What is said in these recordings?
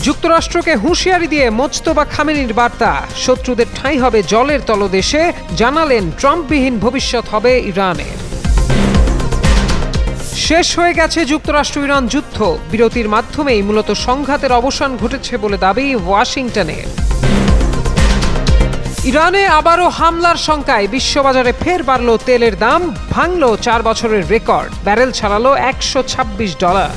যুক্তরাষ্ট্রকে হুঁশিয়ারি দিয়ে মোজতবা খামেনির বার্তা, শত্রুদের ঠাঁই হবে জলের তলদেশে, জানালেন ট্রাম্পবিহীন ভবিষ্যৎ হবে ইরানের। শেষ হয়ে গেছে যুক্তরাষ্ট্র ইরান যুদ্ধ, বিরতির মাধ্যমেই মূলত সংঘাতের অবসান ঘটেছে বলে দাবি ওয়াশিংটনের। ইরানে আবারও হামলার শঙ্কায় বিশ্ববাজারে ফের বাড়ল তেলের দাম, ভাঙল 4 বছরের রেকর্ড, ব্যারেল ছাড়ালো $126।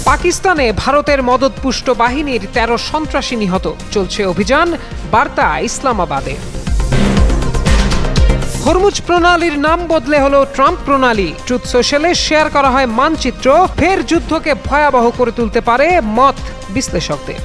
পাকিস্তানে ভারতের মদতপুষ্ট বাহিনীর 13 সন্ত্রাসী নিহত, চলছে অভিযান, বার্তা ইসলামাবাদে। হরমুজ প্রণালীর নাম বদলে হলো ট্রাম্প প্রণালী, ট্রুথ সোশ্যালে শেয়ার করা হয় মানচিত্র, ফের যুদ্ধকে ভয়াবহ করে তুলতে পারে মত বিশ্লেষকদের।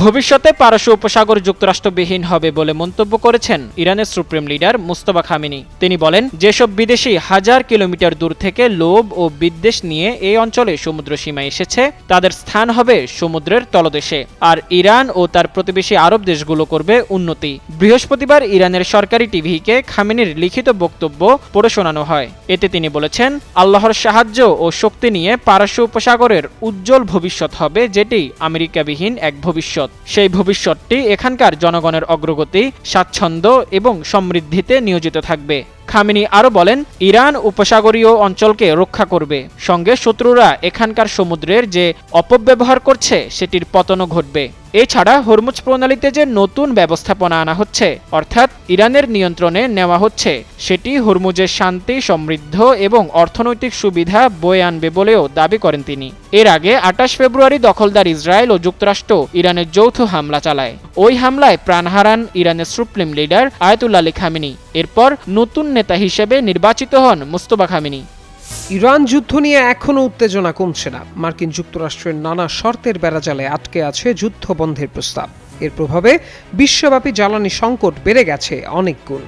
ভবিষ্যতে পারস্য উপসাগর যুক্তরাষ্ট্রবিহীন হবে বলে মন্তব্য করেছেন ইরানের সুপ্রিম লিডার মুস্তফা খামেনি। তিনি বলেন, যেসব বিদেশি হাজার কিলোমিটার দূর থেকে লোভ ও বিদ্বেষ নিয়ে এই অঞ্চলে সমুদ্র সীমায় এসেছে, তাদের স্থান হবে সমুদ্রের তলদেশে, আর ইরান ও তার প্রতিবেশী আরব দেশগুলো করবে উন্নতি। বৃহস্পতিবার ইরানের সরকারি টিভিকে খামেনির লিখিত বক্তব্য পড়ে শোনানো হয়। এতে তিনি বলেছেন, আল্লাহর সাহায্য ও শক্তি নিয়ে পারস্য উপসাগরের উজ্জ্বল ভবিষ্যৎ হবে, যেটি আমেরিকাবিহীন এক ভবিষ্যৎ। সেই ভবিষ্যৎটি এখানকার জনগণের অগ্রগতি, স্বাচ্ছন্দ্য এবং সমৃদ্ধিতে নিয়োজিত থাকবে। খামেনি আরও বলেন, ইরান উপসাগরীয় অঞ্চলকে রক্ষা করবে, সঙ্গে শত্রুরা এখানকার সমুদ্রের যে অপব্যবহার করছে সেটির পতনও ঘটবে। এছাড়া হরমুজ প্রণালীতে যে নতুন ব্যবস্থাপনা আনা হচ্ছে, অর্থাৎ ইরানের নিয়ন্ত্রণে নেওয়া হচ্ছে, সেটি হরমুজের শান্তি, সমৃদ্ধ এবং অর্থনৈতিক সুবিধা বয়ে আনবে বলেও দাবি করেন তিনি। এর আগে 28 ফেব্রুয়ারি দখলদার ইসরায়েল ও যুক্তরাষ্ট্র ইরানের যৌথ হামলা চালায়। ওই হামলায় প্রাণ হারান ইরানের supreme leader Ayatollah Ali Khamenei. এরপর নতুন নেতা হিসেবে নির্বাচিত হন মুস্তফা খামেনি। ইরান যুদ্ধ নিয়ে এখনও উত্তেজনা কমছে না। মার্কিন যুক্তরাষ্ট্রের নানা শর্তের বেড়াজালে আটকে আছে যুদ্ধ বন্ধের প্রস্তাব। এর প্রভাবে বিশ্বব্যাপী জ্বালানি সংকট বেড়ে গেছে অনেক গুণ।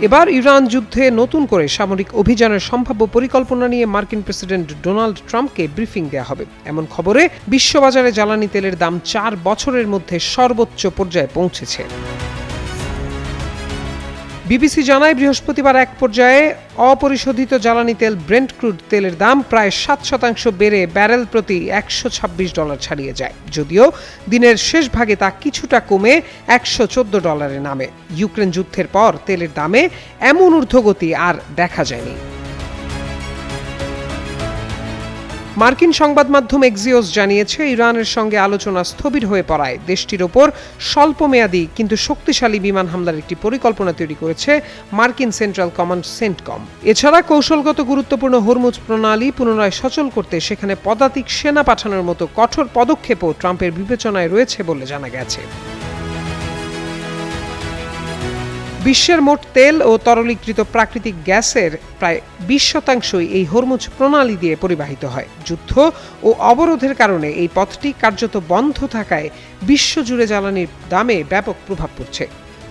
এবার ইরান যুদ্ধে নতুন করে সামরিক অভিযানের সম্ভাব্য পরিকল্পনা নিয়ে মার্কিন প্রেসিডেন্ট ডোনাল্ড ট্রাম্পকে ব্রিফিং দেওয়া হবে। এমন খবরে বিশ্ববাজারে জ্বালানি তেলের দাম 4 বছরের মধ্যে সর্বোচ্চ পর্যায়ে পৌঁছেছে। বিবিসি জানায়, বৃহস্পতিবার এক পর্যায়ে অপরিশোধিত জ্বালানি তেল ব্রেন্ট ক্রুড তেলের দাম প্রায় 7% বেড়ে ব্যারেল প্রতি $126 ছাড়িয়ে যায়, যদিও দিনের শেষ ভাগে তা কিছুটা কমে $114 নামে। ইউক্রেন যুদ্ধের পর তেলের দামে এমন ঊর্ধ্বগতি আর দেখা যায়নি। মার্কিন সংবাদ মাধ্যম এক্সিওস জানিয়েছে, ইরানের সঙ্গে আলোচনা স্থবির হয়ে পড়ায় দেশটির ওপর স্বল্পমেয়াদী কিন্তু শক্তিশালী বিমান হামলার একটি পরিকল্পনা তৈরি করেছে মার্কিন সেন্ট্রাল কমান্ড সেন্টকম। এছাড়া কৌশলগত গুরুত্বপূর্ণ হরমুজ প্রণালী পুনরায় সচল করতে সেখানে পদাতিক সেনা পাঠানোর মতো কঠোর পদক্ষেপও ট্রাম্পের বিবেচনায় রয়েছে বলে জানা গেছে। বিশ্বের মোট তেল ও তরলীকৃত প্রাকৃতিক গ্যাসের প্রায় 20% এই হরমুজ প্রণালী দিয়ে পরিবাহিত হয়। যুদ্ধ ও অবরোধের কারণে এই পথটি কার্যত বন্ধ থাকায় বিশ্বজুড়ে জ্বালানির দামে ব্যাপক প্রভাব পড়ছে।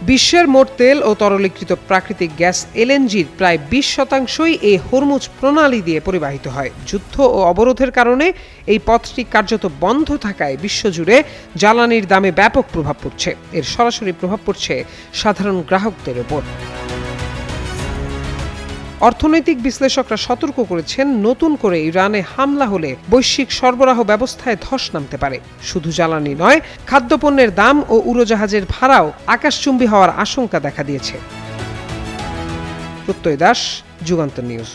বিশ্বের মোট তেল ও তরলীকৃত প্রাকৃতিক গ্যাস এলএনজির প্রায় 20% এই হরমুজ প্রণালী দিয়ে পরিবাহিত হয়। যুদ্ধ ও অবরোধের কারণে এই পথটি কার্যত বন্ধ থাকায় বিশ্বজুড়ে জ্বালানির দামে ব্যাপক প্রভাব পড়ছে। এর সরাসরি প্রভাব পড়ছে সাধারণ গ্রাহকদের ওপর। অর্থনৈতিক বিশ্লেষকরা সতর্ক করেছেন, নতুন করে ইরানে হামলা হলে বৈশ্বিক সরবরাহ ব্যবস্থায় ধস নামতে পারে। শুধু জ্বালানি নয়, খাদ্যপণ্যের দাম ও উড়োজাহাজের ভাড়াও আকাশচুম্বী হওয়ার আশঙ্কা দেখা দিয়েছে। প্রত্যয় দাস, যুগান্তর নিউজ।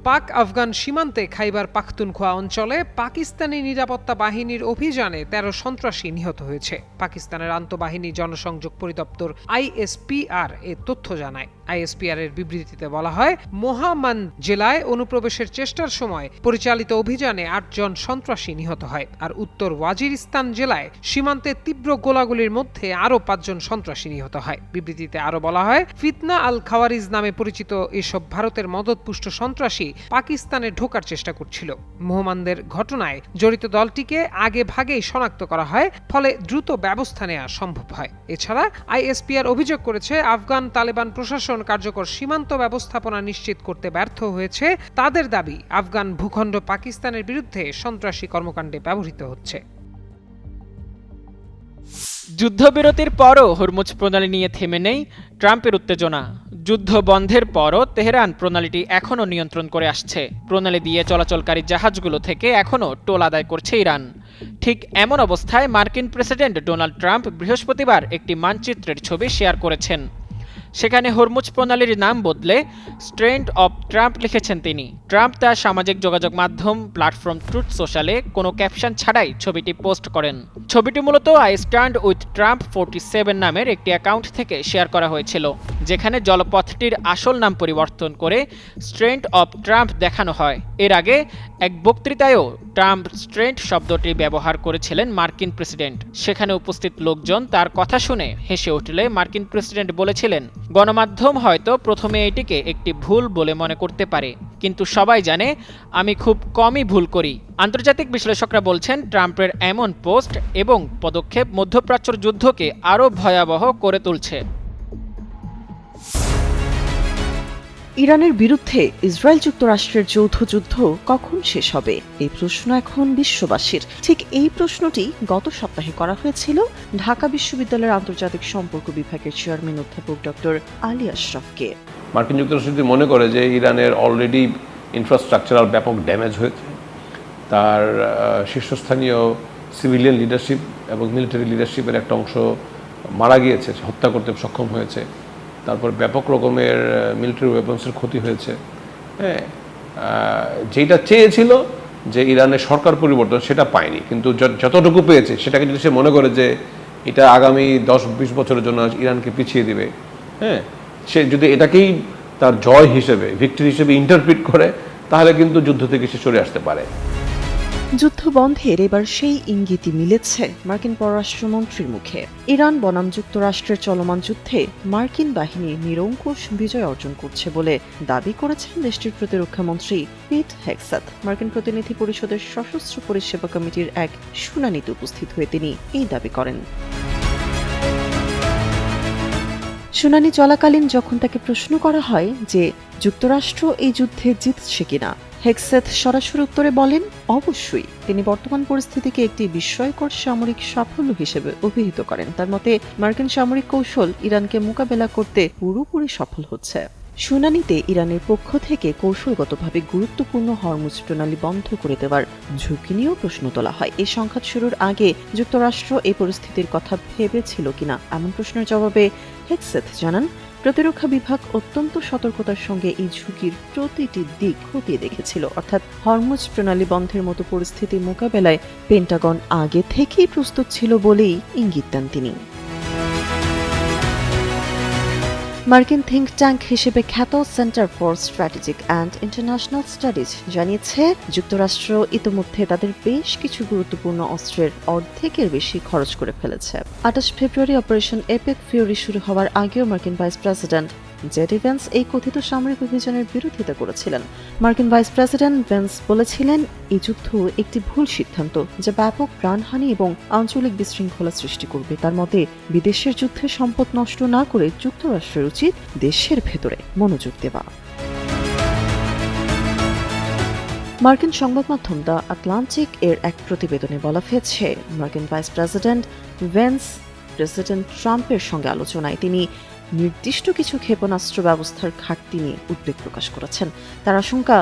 পাক আফগান সীমান্তে খাইবার পাখতুনখোয়া অঞ্চলে পাকিস্তানি নিরাপত্তা বাহিনীর অভিযানে 13 সন্ত্রাসী নিহত হয়েছে। পাকিস্তানের আন্তঃবাহিনী জনসংযোগ পরিদপ্তর ISPR এ তথ্য জানায়। ISPR এর বিবৃতিতে বলা হয়, মোহাম্মদ জেলায় অনুপ্রবেশের চেষ্টার সময় পরিচালিত অভিযানে 8 জন সন্ত্রাসী নিহত হয়, আর উত্তর ওয়াজিরিস্তান জেলায় সীমান্তে তীব্র গোলাগুলির মধ্যে আরও 5 জন সন্ত্রাসী নিহত হয়। বিবৃতিতে আরও বলা হয়, ফিতনা আল খাওয়ারিজ নামে পরিচিত এসব ভারতের মদতপুষ্ট সন্ত্রাসী পাকিস্তানে ঢোকার চেষ্টা করছিল। মোহাম্মদের ঘটনায় জড়িত দলটিকে আগে ভাগেই শনাক্ত করা হয়, ফলে দ্রুত ব্যবস্থা নেওয়া সম্ভব হয়। এছাড়া ISPR অভিযোগ করেছে, আফগান তালেবান প্রশাসন ভীষণ কার্যকর সীমান্ত ব্যবস্থাপনা নিশ্চিত করতে ব্যর্থ হয়েছে তাদের দাবি আফগান ভূখণ্ড পাকিস্তানের বিরুদ্ধে সন্ত্রাসী কর্মকাণ্ডে ব্যবহৃত হচ্ছে। যুদ্ধবিরতির পরও হরমুজ প্রণালী নিয়ে থেমে নেই ট্রাম্পের উত্তেজনা। যুদ্ধ বন্ধের পরও তেহরান প্রণালীটি এখনও নিয়ন্ত্রণ করে আসছে। প্রণালী দিয়ে চলাচলকারী জাহাজগুলো থেকে এখনও টোল আদায় করছে ইরান। ঠিক এমন অবস্থায় মার্কিন প্রেসিডেন্ট ডোনাল্ড ট্রাম্প বৃহস্পতিবার একটি মানচিত্রের ছবি শেয়ার করেছেন। সেখানে হরমুজ প্রণালীর নাম বদলে স্ট্রেন্ট অব ট্রাম্প লিখেছেন তিনি। ট্রাম্প তার সামাজিক যোগাযোগ মাধ্যম প্ল্যাটফর্ম ট্রুথ সোশ্যালে কোনো ক্যাপশন ছাড়াই ছবিটি পোস্ট করেন। ছবিটি মূলত আই স্ট্যান্ড উইথ ট্রাম্প 47 নামের একটি অ্যাকাউন্ট থেকে শেয়ার করা হয়েছিল, যেখানে জলপথটির আসল নাম পরিবর্তন করে স্ট্রেন্ট অব ট্রাম্প দেখানো হয়। এর আগে এক বক্তৃতায়ও ট্রাম্প স্ট্রেন্ট শব্দটি ব্যবহার করেছিলেন মার্কিন প্রেসিডেন্ট। সেখানে উপস্থিত লোকজন তার কথা শুনে হেসে উঠলে মার্কিন প্রেসিডেন্ট বলেছিলেন, গণমাধ্যম হয়তো প্রথমে এটিকে একটি ভুল বলে মনে করতে পারে, কিন্তু সবাই জানে আমি খুব কমই ভুল করি। আন্তর্জাতিক বিশ্লেষকরা বলছেন ট্রাম্পের এমন পোস্ট এবং পদক্ষেপ মধ্যপ্রাচ্যের যুদ্ধকে আরও ভয়াবহ করে তুলছে। ইরানের বিরুদ্ধে ইসরায়েল যুক্তরাষ্ট্রের যৌথ যুদ্ধ কখন শেষ হবে, এই প্রশ্ন এখন বিশ্ববাসীর। ঠিক এই প্রশ্নটি গত সপ্তাহে করা হয়েছিল ঢাকা বিশ্ববিদ্যালয়ের আন্তর্জাতিক সম্পর্ক বিভাগের চেয়ারম্যান অধ্যাপক ডক্টর আলী আশরাফকে। মার্কিন যুক্তরাষ্ট্র যদি মনে করে যে ইরানের অলরেডি ইনফ্রাস্ট্রাকচারাল ব্যাপক ড্যামেজ হয়েছে, তার শীর্ষস্থানীয় সিভিলিয়ান লিডারশিপ এবং মিলিটারি লিডারশিপের একটা অংশ মারা গিয়েছে, হত্যা করতে সক্ষম হয়েছে, তারপর ব্যাপক রকমের মিলিটারি ওয়েপন্সের ক্ষতি হয়েছে, হ্যাঁ, যেটা চেয়েছিল যে ইরানের সরকার পরিবর্তন সেটা পায়নি, কিন্তু যতটুকু পেয়েছে সেটাকে যদি সে মনে করে যে এটা আগামী 10-20 বছরের জন্য ইরানকে পিছিয়ে দিবে, হ্যাঁ, সে যদি এটাকেই তার জয় হিসেবে, ভিক্টরি হিসেবে ইন্টারপ্রিট করে, তাহলে কিন্তু যুদ্ধ থেকে সে সরে আসতে পারে। যুদ্ধ বন্ধের এবার সেই ইঙ্গিতই মিলেছে মার্কিন পররাষ্ট্রমন্ত্রীর মুখে। ইরান বনাম যুক্তরাষ্ট্রের চলমান যুদ্ধে মার্কিন বাহিনী নিরঙ্কুশ বিজয় অর্জন করছে বলে দাবি করেছেন দেশটির প্রতিরক্ষামন্ত্রী পিট হেগসেথ। মার্কিন প্রতিনিধি পরিষদের সশস্ত্র পরিষেবা কমিটির এক শুনানিতে উপস্থিত হয়ে তিনি এই দাবি করেন। শুনানি চলাকালীন যখন তাকে প্রশ্ন করা হয় যে যুক্তরাষ্ট্র এই যুদ্ধে জিতছে কিনা, হেগসেথ সরাসরি উত্তরে বলেন অবশ্যই। তিনি বর্তমান পরিস্থিতিকে একটি বিস্ময়কর সামরিক সাফল্য হিসেবে অভিহিত করেন। তার মতে মার্কিন সামরিক কৌশল ইরানকে মোকাবেলা করতে পুরোপুরি সফল হচ্ছে। শুনানিতে ইরানের পক্ষ থেকে কৌশলগতভাবে গুরুত্বপূর্ণ হরমুজ প্রণালী বন্ধ করে দেওয়ার ঝুঁকি নিয়েও প্রশ্ন তোলা হয়। এই সংঘাত শুরুর আগে যুক্তরাষ্ট্র এই পরিস্থিতির কথা ভেবেছিল কিনা, এমন প্রশ্নের জবাবে হেগসেথ জানান, প্রতিরক্ষা বিভাগ অত্যন্ত সতর্কতার সঙ্গে এই ঝুঁকির প্রতিটি দিক খতিয়ে দেখেছিল, অর্থাৎ হরমুজ প্রণালী বন্ধের মতো পরিস্থিতি মোকাবেলায় পেন্টাগন আগে থেকেই প্রস্তুত ছিল বলেই ইঙ্গিত দেন তিনি। মার্কিন থিঙ্ক ট্যাঙ্ক হিসেবে খ্যাত centre for strategic and international studies জানিয়েছে যুক্তরাষ্ট্র ইতিমধ্যে তাদের বেশ কিছু গুরুত্বপূর্ণ অস্ত্রের অর্ধেকের বেশি খরচ করে ফেলেছে। 28 ফেব্রুয়ারি অপারেশন এপেক ফিউরি শুরু হওয়ার আগেও মার্কিন ভাইস প্রেসিডেন্ট জেডি ভেন্স এই কথিত সামরিক অভিযানের বিরোধিতা করেছিলেন। মার্কিন ভাইস প্রেসিডেন্ট ভেন্স বলেছিলেন, এই যুদ্ধ একটি ভুল সিদ্ধান্ত যা ব্যাপক প্রাণহানি এবং আঞ্চলিক বিশৃঙ্খলা সৃষ্টি করবে। তার মতে বিদেশের যুদ্ধে সম্পদ নষ্ট না করে যুক্তরাষ্ট্রের উচিত দেশের ভেতরে মনোযোগ দেওয়া। মার্কিন সংবাদ মাধ্যম দ্য আটলান্টিক এর এক প্রতিবেদনে বলা হয়েছে, মার্কিন ভাইস প্রেসিডেন্ট ভেন্স প্রেসিডেন্ট ট্রাম্পের সঙ্গে আলোচনায় তিনি নির্দিষ্ট কিছু ক্ষেপণাস্ত্র ব্যবস্থার ঘাটতি নিয়ে উদ্বেগ প্রকাশ করেছেন। তার আশঙ্কা,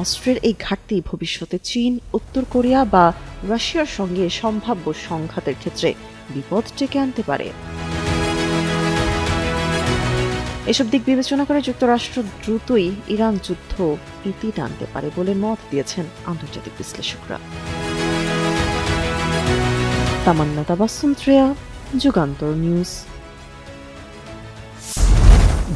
অস্ত্রের এই ঘাটতি ভবিষ্যতে চীন, উত্তর কোরিয়া বা রাশিয়ার সঙ্গে সম্ভাব্য সংঘাতের ক্ষেত্রে বিপদ ডেকে আনতে পারে। এসব দিক বিবেচনা করে যুক্তরাষ্ট্র দ্রুতই ইরান যুদ্ধ ইতি টানতে পারে বলে মত দিয়েছেন আন্তর্জাতিক বিশ্লেষকরা। তামান্না তাবাসসুম, যুগান্তর নিউজ।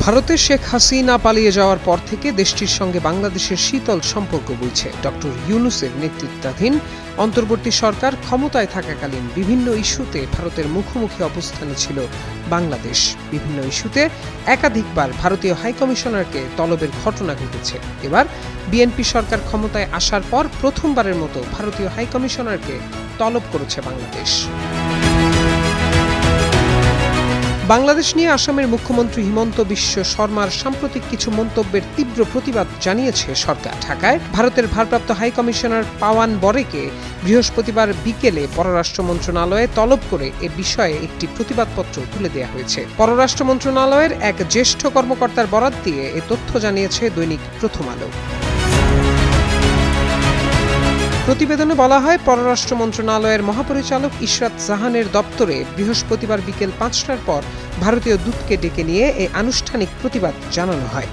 ভারতে শেখ হাসিনা পালিয়ে যাওয়ার পর থেকে দেশটির সঙ্গে বাংলাদেশের শীতল সম্পর্ক বইছে। ডক্টর ইউনূসের নেতৃত্বাধীন অন্তর্বর্তী সরকার ক্ষমতায় থাকাকালীন বিভিন্ন ইস্যুতে ভারতের মুখোমুখি অবস্থানে ছিল বাংলাদেশ। বিভিন্ন ইস্যুতে একাধিকবার ভারতীয় হাইকমিশনারকে তলবের ঘটনা ঘটেছে। এবার বিএনপি সরকার ক্ষমতায় আসার পর প্রথমবারের মতো ভারতীয় হাইকমিশনারকে তলব করেছে বাংলাদেশ। বাংলাদেশ নিয়ে আসামের মুখ্যমন্ত্রী হিমন্ত বিশ্ব শর্মার সাম্প্রতিক কিছু মন্তব্যের তীব্র প্রতিবাদ জানিয়েছে সরকার। ঢাকায় ভারতের ভারপ্রাপ্ত হাই কমিশনার পাওয়ান বরেকে বৃহস্পতিবার বিকেলে পররাষ্ট্র মন্ত্রণালয়ে তলব করে এ বিষয়ে একটি প্রতিবাদপত্র তুলে দেওয়া হয়েছে। পররাষ্ট্র মন্ত্রণালয়ের এক জ্যেষ্ঠ কর্মকর্তার বরাত দিয়ে এ তথ্য জানিয়েছে দৈনিক প্রথম আলো। প্রতিবেদনে বলা হয়, পররাষ্ট্র মন্ত্রণালয়ের মহাপরিচালক ইশরাত জাহানের দপ্তরে বৃহস্পতিবার বিকেল 5টার পর ভারতীয় দূতকে ডেকে নিয়ে এ আনুষ্ঠানিক প্রতিবাদ জানানো হয়।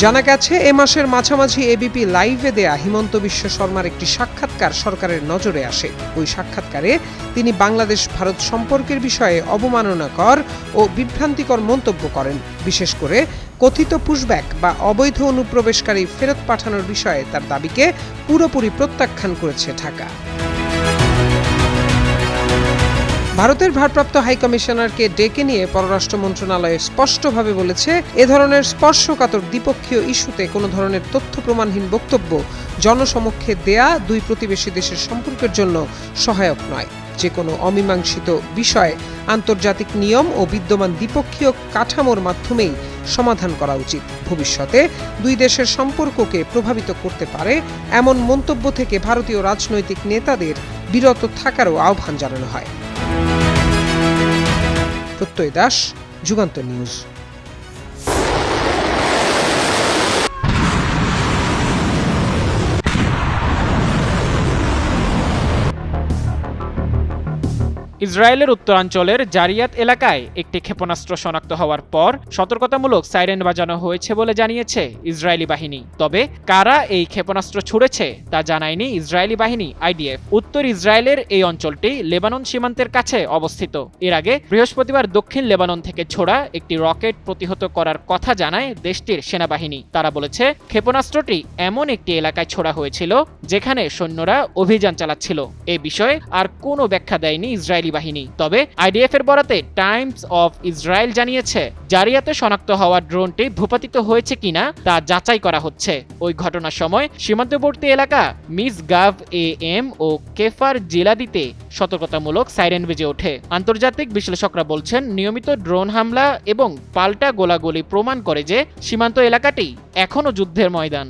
জানা গেছে, এ মাসের মাঝামাঝি এবিপি লাইভে দেয়া হিমন্ত বিশ্ব শর্মার একটি সাক্ষাৎকার সরকারের নজরে আসে। ওই সাক্ষাৎকারে তিনি বাংলাদেশ ভারত সম্পর্কের বিষয়ে অবমাননাকর ও বিভ্রান্তিকর মন্তব্য করেন। বিশেষ করে কথিত পুশব্যাক বা অবৈধ অনুপ্রবেশকারী ফেরত পাঠানোর বিষয়ে তার দাবিকে পুরোপুরি প্রত্যাখ্যান করেছে ঢাকা। ভারতের ভারপ্রাপ্ত হাইকমিশনারকে ডেকে নিয়ে পররাষ্ট্র মন্ত্রণালয় স্পষ্টভাবে বলেছে, এ ধরনের স্পর্শকাতর দ্বিপক্ষীয় ইস্যুতে কোনো ধরনের তথ্য প্রমাণহীন বক্তব্য জনসমক্ষে দেয়া দুই প্রতিবেশী দেশের সম্পর্কের জন্য সহায়ক নয়। যে কোনো অমীমাংসিত বিষয় আন্তর্জাতিক নিয়ম ও বিদ্যমান দ্বিপক্ষীয় কাঠামোর মাধ্যমেই সমাধান করা উচিত। ভবিষ্যতে দুই দেশের সম্পর্ককে প্রভাবিত করতে পারে এমন মন্তব্য থেকে ভারতীয় রাজনৈতিক নেতাদের বিরত থাকারও আহ্বান জানানো হয়। প্রত্যয় দাস, যুগান্তর নিউজ। ইসরায়েলের উত্তরাঞ্চলের জারিয়াত এলাকায় একটি ক্ষেপণাস্ত্র শনাক্ত হওয়ার পর সতর্কতামূলক সাইরেন বাজানো হয়েছে বলে জানিয়েছে ইসরায়েলি বাহিনী। তবে কারা এই ক্ষেপণাস্ত্র ছুড়েছে তা জানায়নি ইসরায়েলি বাহিনী আইডিএফ। উত্তর ইসরায়েলের এই অঞ্চলটি লেবানন সীমান্তের কাছে অবস্থিত। এর আগে বৃহস্পতিবার দক্ষিণ লেবানন থেকে ছোড়া একটি রকেট প্রতিহত করার কথা জানায় দেশটির সেনাবাহিনী। তারা বলেছে, ক্ষেপণাস্ত্রটি এমন একটি এলাকায় ছোড়া হয়েছিল যেখানে সৈন্যরা অভিযান চালাচ্ছিল। এ বিষয়ে আর কোনো ব্যাখ্যা দেয়নি ইসরায়েলি বাহিনী। তবে আইডিএফ এর বরাতে টাইমস অফ ইসরায়েল জানিয়েছে, জারিয়াতে শনাক্ত হওয়া ড্রোনটি ভূপাতিত হয়েছে কিনা তা যাচাই করা হচ্ছে। ওই ঘটনার সময় সীমান্তবর্তী এলাকা মিসগাভ এএম ও কেফার জিলাদিতে সতর্কতামূলক সাইরেন বেজে ওঠে। আন্তর্জাতিক বিশ্লেষকরা বলছেন, নিয়মিত ড্রোন হামলা এবং পাল্টা গোলাগুলি প্রমাণ করে যে সীমান্ত এলাকাটি এখনও যুদ্ধের ময়দান।